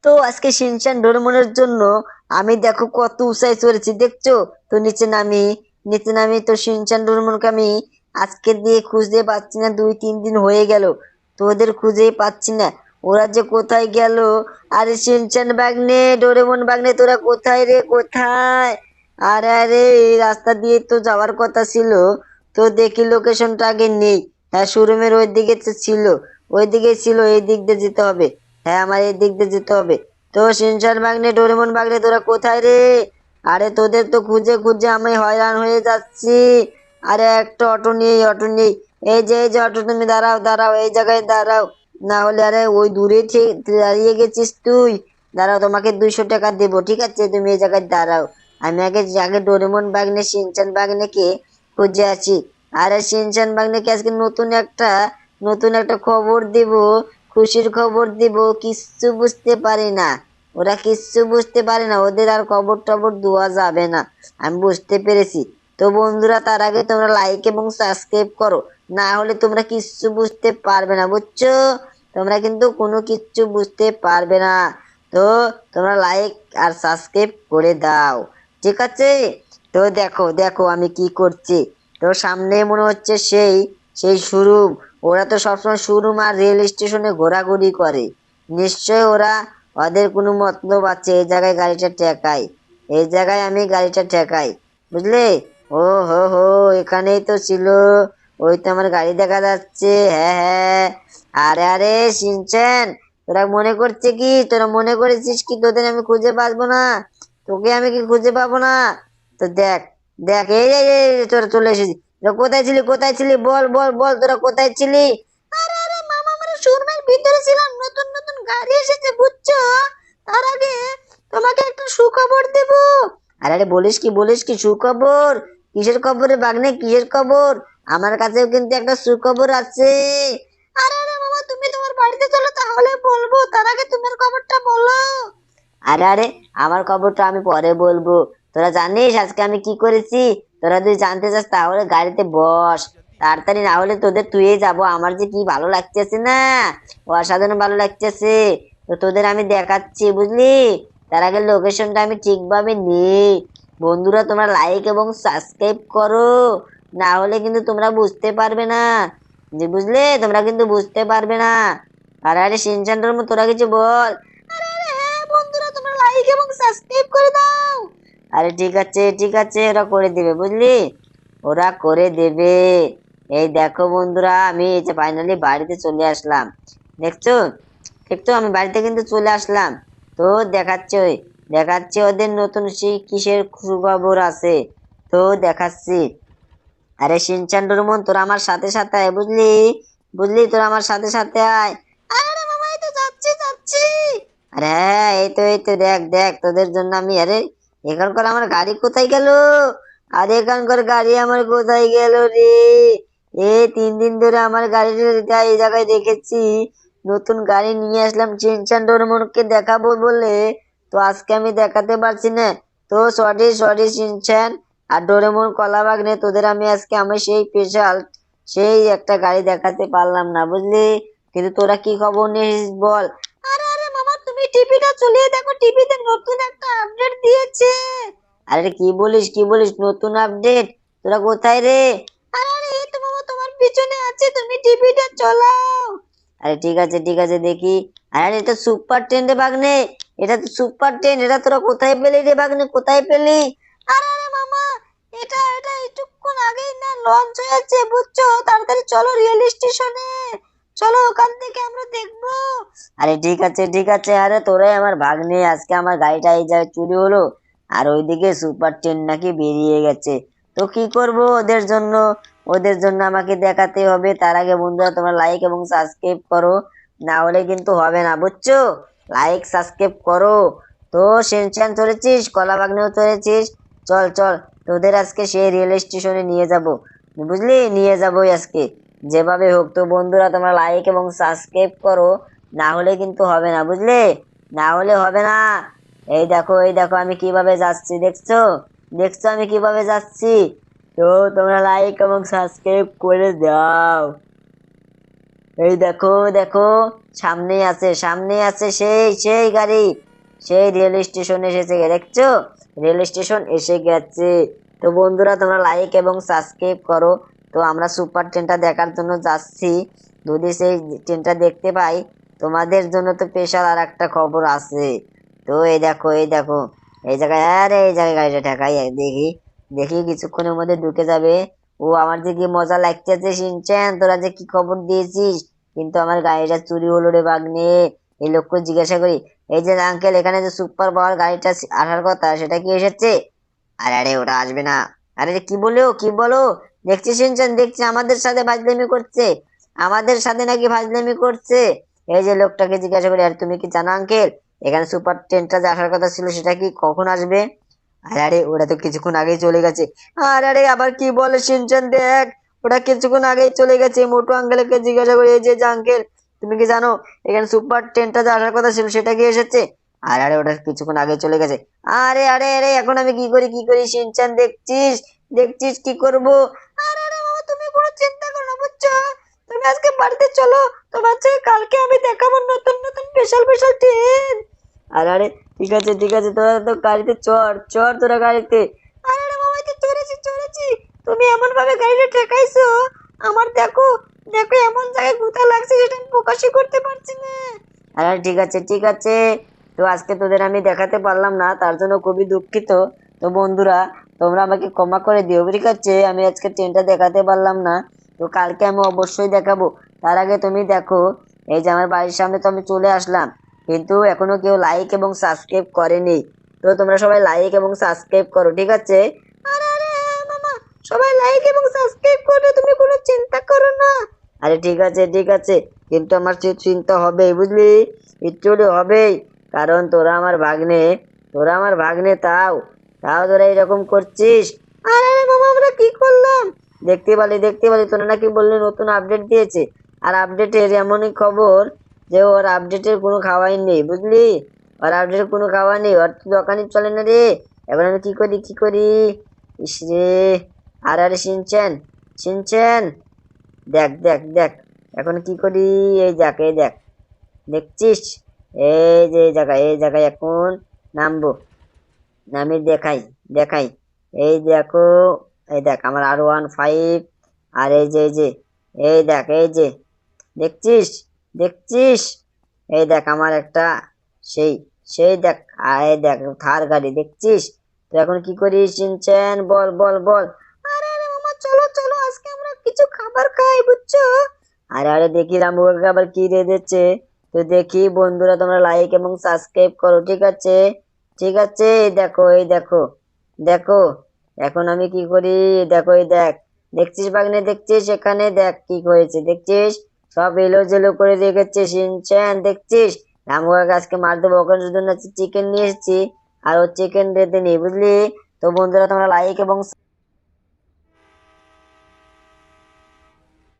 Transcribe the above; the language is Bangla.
তো আজকে শিনচান ডোরেমনের জন্য আমি দেখো কত উঁচাই চড়েছি দেখছো। তো নিচে নামি তো শিনচান ডোরেমনকে আমি আজকে দিয়ে খুঁজতে পাচ্ছি না, 2-3 দিন হয়ে গেল। তো ওদের খুঁজেই পাচ্ছি না, ওরা যে কোথায় গেল। আরে শিনচান বাগনে, ডোরেমন বাগনে, তোরা কোথায় রে, কোথায়? আরে আরে, এই রাস্তা দিয়ে তো যাওয়ার কথা ছিল। তো দেখি লোকেশনটা আগে নেই। হ্যাঁ, শোরুমের ওই দিকে তো ছিল, ওই দিকে ছিল, এই দিক দিয়ে যেতে হবে। হ্যাঁ, আমার এই দিক দিয়ে যেতে হবে। তো শিনচান বাগনে, ডোরেমন বাগনে, তোরা কোথায় রে? আরে তোদের তো খুঁজে খুঁজে আমি হয়রান হয়ে যাচ্ছি। আরে একটা অটো নেই, অটো নেই। এই যে অটো, তুমি দাঁড়াও দাঁড়াও, এই জায়গায় দাঁড়াও। না হলে, আরে ওই দূরে দাঁড়িয়ে গেছিস তুই। দাঁড়াও, তোমাকে 200 টাকা দেবো, ঠিক আছে? তুমি এই জায়গায় দাঁড়াও। আমি আগে আগে ডোরেমন বাগনে, শিনচান বাগনেকে খুঁজে আছি। আরে শিনচান বাগনেকে আজকে নতুন একটা খবর দিব, খুশির খবর দিব। কিচ্ছু বুঝতে পারি না, ওরা কিচ্ছু বুঝতে পারে না, ওদের আর খবর টবর দেওয়া যাবে না, আমি বুঝতে পেরেছি। তো বন্ধুরা, তার আগে তোমরা লাইক এবং সাবস্ক্রাইব করো, না হলে তোমরা কিচ্ছু বুঝতে পারবে না, বুঝছো? তোমরা কিন্তু কোনো কিচ্ছু বুঝতে পারবে না। তো তোমরা লাইক আর সাবস্ক্রাইব করে দাও, ঠিক আছে? তো দেখো দেখো আমি কি করছি। তো সামনে মনে হচ্ছে সেই সেই শোরুম। ওরা তো সবসময় শোরুম আর রেল স্টেশনে ঘোরাঘুরি করে। নিশ্চয় ওদের কোনো মতলব আছে এই জায়গায় গাড়িটা ঠেকাই। এই জায়গায় আমি গাড়িটা ঠেকাই, বুঝলে? ও হো হো, এখানেই তো ছিল। ওই তো আমার গাড়ি দেখা যাচ্ছে, হ্যাঁ হ্যাঁ। আরে আরে শিনচেন, তোরা মনে করেছিস কি তোদের আমি খুঁজে পাবো না? তোকে আমি কি খুঁজে পাবো না? তো দেখ, দেখ, এই তোরা চলে এসেছিস। তোরা কোথায় ছিলি বল বল বল, তোরা কোথায় ছিলি? আরে আরে মামা, আমরা শোরুমের ভিতরে ছিলাম, নতুন নতুন গাড়ি এসেছে, বুঝছো? তার আগে তোমাকে একটা সুখবর দেব। আরে আরে, বলিস কি সুখবর? কিসের খবর রে বাগনে, কিসের খবর? আমার কাছেও কিন্তু একটা সুখবর আছে। আরে আরে মামা, তুমি তোমার বাড়িতে চলো, তাহলে বলবো, তার আগে তোমার খবরটা বলো। আরে আরে, আমার খবরটা আমি পরে বলবো। তোরা জানিস আজকে আমি কি করেছি? তোরা যদি জানতে চাস তাহলে গাড়িতে বস তাড়াতাড়ি, না হলে তোদের তুই যাবো। আমার যে কি ভালো লাগতেছে না, অসাধারণ ভালো লাগতেছে। তো তোদের আমি দেখাচ্ছি, বুঝলি? তার আগে লোকেশনটা আমি ঠিকভাবে নেই। বন্ধুরা, তোমরা লাইক এবং সাবস্ক্রাইব করো, না হলে কিন্তু তোমরা বুঝতে পারবে না, যে বুঝলে, তোমরা কিন্তু বুঝতে পারবে না। আরে আরে সিনচানটার মতো তোরা কিছু বল। আরে আরে হ্যাঁ বন্ধুরা, তোমরা লাইক এবং সাবস্ক্রাইব করে দাও। আরে ঠিক আছে ঠিক আছে, ওরা করে দিবে, বুঝলি? ওরা করে দেবে। এই দেখো বন্ধুরা, আমি এই যে ফাইনালি বাড়িতে চলে আসলাম। দেখছো, দেখছো, আমি বাড়িতে কিন্তু চলে আসলাম। তো দেখাচ্ছে ওদের নতুন সেই কিসের সুখবর আছে। তো দেখাচ্ছি। আরে শিনচান ডোরেমন, তোরা আমার সাথে সাথে আয়, বুঝলি? বুঝলি, তোরা আমার সাথে সাথে আয়। আরে মামা, এই তো যাচ্ছি। আরে হ্যাঁ, এই তো দেখ দেখ, তোদের জন্য আমি, আরে এখানকার আমার গাড়ি কোথায় গেল? আরে এখানকার গাড়ি আমার কোথায় গেল রে? 3 দিন ধরে আমার গাড়িটা এই জায়গায় রেখেছি। নতুন গাড়ি নিয়ে আসলাম চিনচান ডোরেমনকে দেখাবো বলে, তো আজকে আমি দেখাতে পারছি না। তো সরি সরি চিনচান আর ডোরেমন কলাবাগনে, তোদের আমি আজকে আমি সেই স্পেশাল সেই একটা গাড়ি দেখাতে পারলাম না, বুঝলি? কিন্তু তোরা কি খবর নিয়েছিস বল। আরে আরে মামা, তুমি টিভিটা চালিয়ে দেখো, টিভিতে নতুন একটা আপডেট দিয়েছে। আরে কি বলিস নতুন আপডেট? তোরা কোথায় রে? আরে আরে, এই তো মামা তোমার পিছনে আছে, তুমি টিভিটা চালাও। আরে ঠিক আছে দেখি। আরে এটা সুপার ট্রেন রে বাগনে, এটা তো সুপার ট্রেন, এটা তোরা কোথায় পেলি রে বাগনে, কোথায় পেলি? আরে আরে মামা, এটা একটুক্ষণ আগেই না লঞ্চ হয়েছে, বুঝছো? তাড়াতাড়ি চলো রেল স্টেশনে, চলো ওখান থেকে আমরা দেখবো। আরে ঠিক আছে, আরে তোরাই আমার ভাগ্নে, আজকে আমার গাড়িটা এই জায়গায় চুরি হলো, আর ওইদিকে সুপার ট্রেন নাকি বেরিয়ে গেছে। তো কি করব ওদের জন্য আমাকে দেখাতে হবে। তার আগে বন্ধুরা, তোমরা লাইক এবং সাবস্ক্রাইব করো, না হলে কিন্তু হবে না, বুঝছো? লাইক সাবস্ক্রাইব করো। তো সেনশন চলেছিস, কলা বাগনেও চলেছিস। চল চল, তোদের আজকে সেই রেল স্টেশনে নিয়ে যাব, বুঝলি? নিয়ে যাবোই আজকে, যেভাবে হোক। তো বন্ধুরা, তোমরা লাইক এবং সাবস্ক্রাইব করো, না হলে কিন্তু হবে না, বুঝলে? না হলে হবে না। এই দেখো আমি কিভাবে যাচ্ছি, দেখছো? দেখছো আমি কিভাবে যাচ্ছি? তো তোমরা লাইক এবং সাবস্ক্রাইব করে দাও। এই দেখো দেখো, সামনে আছে সেই সেই গাড়ি, সেই রেল স্টেশন এসেছে, দেখছো? রেল স্টেশন এসে গেছে। তো বন্ধুরা তোমরা লাইক এবং সাবস্ক্রাইব করো। তো আমরা সুপার ট্রেনটা দেখার জন্য যাচ্ছি। যদি সেই ট্রেনটা দেখতে পাই, তোমাদের জন্য তো স্পেশাল আর একটা খবর আছে। তো এই দেখো এই জায়গায়, আরে এই জায়গায় গাড়িটা ঠেকাই, দেখি দেখি কিছুক্ষণের মধ্যে ঢুকে যাবে। ও আমার যে কি মজা লাগতেছে শিনচ্যান, তোরা যে কি খবর দিয়েছিস। কিন্তু আমার গাড়িটা চুরি হলো রে বাগনে। এই লোককে জিজ্ঞাসা করি, এই যে আঙ্কেল, এখানে যে সুপার পাওয়ার গাড়িটা আসার কথা সেটা কি এসেছে? আরে আরে ওটা আসবে না। আরে কি বলো কি বলো? দেখছি শুনছেন, দেখছি আমাদের সাথে ফাজলামি করছে, আমাদের সাথে নাকি ফাজলামি করছে। এই যে লোকটাকে জিজ্ঞাসা করি, আর তুমি কি জানো আঙ্কেল, এখানে সুপার ট্রেনটা যে আসার কথা ছিল সেটা কি কখন আসবে? আরে আরে ওটা তো কিছুক্ষণ আগেই চলে গেছে। আরে আরে আবার কি বলে শুনছেন, দেখ ওটা কিছুক্ষণ আগেই চলে গেছে। মোটু আঙ্কেলকে জিজ্ঞাসা করি, এই যে আঙ্কেল, তুমি কি জানো এখানে সুপার ট্রেনটা যে আসার কথা ছিল সেটা কি এসেছে? আরে আরে ওটা কিছুক্ষণ আগে চলে গেছে। আরে আরে আরে এখন আমি কি করি শিনচান, দেখছিস দেখছিস কি করব? আরে আরে বাবা, তুমি কোনো চিন্তা করো না, বুঝছো? তুমি আজকে বাড়িতে চলো, তোমার চেয়ে কালকে আমি দেখাবো নতুন নতুন স্পেশাল স্পেশাল ট্রেন। আরে আরে ঠিক আছে, তোরা তো গাড়িতে চড় চড়, তোরা গাড়িতে। আরে আরে বাবা, এই তো চড়েছি। তুমি এমন ভাবে গাড়িটা ঠেকাইছো, আমার দেখো দেখো এমন জায়গায় গুতা লাগছে যেটা আমি প্রকাশই করতে পারছি না। আরে ঠিক আছে, তো আজকে তোদের আমি দেখাতে পারলাম না, তার জন্য খুবই দুঃখিত। তো বন্ধুরা, তোমরা আমাকে ক্ষমা করে দিও, ঠিক আছে? আমি আজকে ট্রেনটা দেখাতে পারলাম না, তো কালকে আমি অবশ্যই দেখাবো। তার আগে তুমি দেখো, এই যে আমার বাড়ির সামনে তো আমি চলে আসলাম, কিন্তু এখনো কেউ লাইক এবং সাবস্ক্রাইব করেনি। তো তোমরা সবাই লাইক এবং সাবস্ক্রাইব করো, ঠিক আছে? আরে আরে হ্যাঁ মামা, সবাই লাইক এবং সাবস্ক্রাইব করবে, তুমি কোনো চিন্তা করো না। আরে ঠিক আছে, কিন্তু আমার চিন্তা হবেই, বুঝলি? একটু হলেও হবেই, কারণ তোরা আমার ভাগ্নে, তাও তাও তোরা এরকম করছিস। আরে আরে মামা, আমরা কি করলাম? দেখতে পালি তোরা নাকি বললি নতুন আপডেট দিয়েছে, আর আপডেটের এমনই খবর যে ওর আপডেটের কোনো খাওয়াই নেই, বুঝলি? ওর আপডেটের কোনো খাওয়া নেই, ওর তো দোকানই চলে না রে। এখন আমি কি করি? ইস রে। আর আরে শিনচ্যান, শিনচ্যান, দেখ এখন কি করি? এই দেখ দেখছিস? এই জায়গায় এখন নামবো, নামি দেখাই। এই দেখো, এই দেখ আমার R15। আর এই যে এই যে দেখছিস দেখছিস? এই দেখ আমার একটা সেই সেই দেখ, এই দেখ থার গাড়ি, দেখছিস? তো এখন কি করিস শিনচ্যান, বল। আরে আরে মামা, চলো চলো, আজকে আমরা কিছু খাবার খাই, বুঝছো? আরে আরে দেখি রামু কাকা আবার কি রেঁধেছে। তো দেখি বন্ধুরা, তোমরা লাইক এবং সাবস্ক্রাইব করো, ঠিক আছে? এই দেখো দেখো, এখন আমি কি করি? দেখো এই দেখ, দেখছিস বাগনে, দেখছিস এখানে দেখ কি হয়েছে, দেখছিস? সব এলোজেলো করে রেখেছে শিনচ্যান, দেখছিস? রামু কাকা আজকে মার দেবো, ওখানে জন্য চিকেন নিয়ে এসেছি, আর ও চিকেন রেঁধে নি, বুঝলি? তো বন্ধুরা তোমরা লাইক এবং